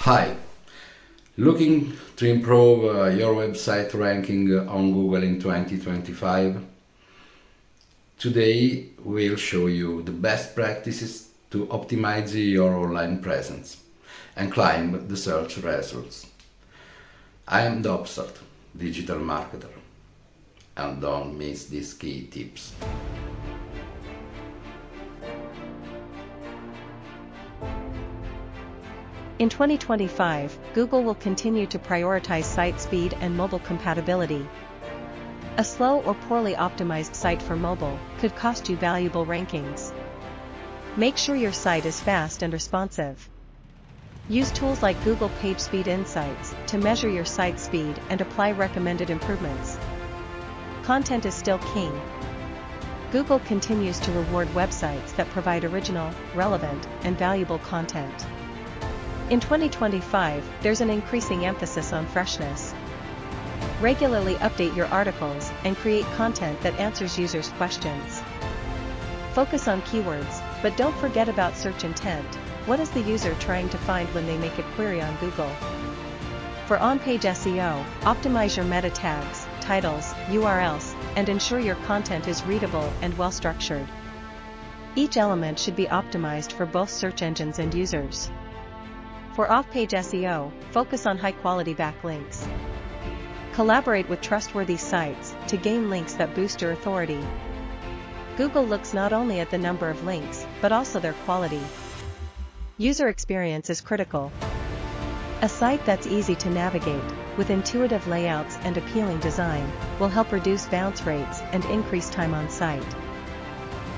Hi, looking to improve your website ranking on Google in 2025? Today we'll show you the best practices to optimize your online presence and climb the search results. I am Dopstart, digital marketer, and don't miss these key tips. In 2025, Google will continue to prioritize site speed and mobile compatibility. A slow or poorly optimized site for mobile could cost you valuable rankings. Make sure your site is fast and responsive. Use tools like Google PageSpeed Insights to measure your site speed and apply recommended improvements. Content is still king. Google continues to reward websites that provide original, relevant, and valuable content. In 2025, there's an increasing emphasis on freshness. Regularly update your articles and create content that answers users' questions. Focus on keywords, but don't forget about search intent. What is the user trying to find when they make a query on Google? For on-page SEO, optimize your meta tags, titles, URLs, and ensure your content is readable and well-structured. Each element should be optimized for both search engines and users. For off-page SEO, focus on high-quality backlinks. Collaborate with trustworthy sites to gain links that boost your authority. Google looks not only at the number of links, but also their quality. User experience is critical. A site that's easy to navigate, with intuitive layouts and appealing design, will help reduce bounce rates and increase time on site.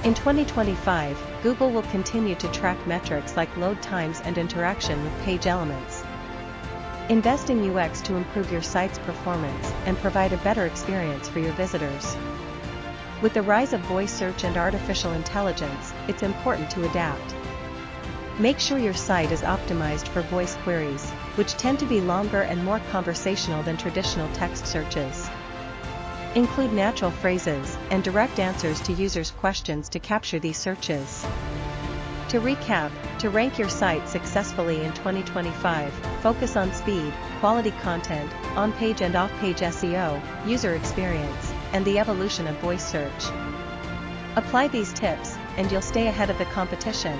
In 2025, Google will continue to track metrics like load times and interaction with page elements. Invest in UX to improve your site's performance and provide a better experience for your visitors. With the rise of voice search and artificial intelligence, it's important to adapt. Make sure your site is optimized for voice queries, which tend to be longer and more conversational than traditional text searches. Include natural phrases and direct answers to users' questions to capture these searches. To recap, to rank your site successfully in 2025, focus on speed, quality content, on-page and off-page SEO, user experience, and the evolution of voice search. Apply these tips, and you'll stay ahead of the competition.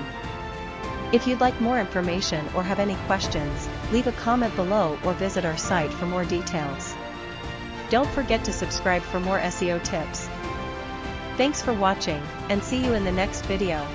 If you'd like more information or have any questions, leave a comment below or visit our site for more details. Don't forget to subscribe for more SEO tips. Thanks for watching, and see you in the next video.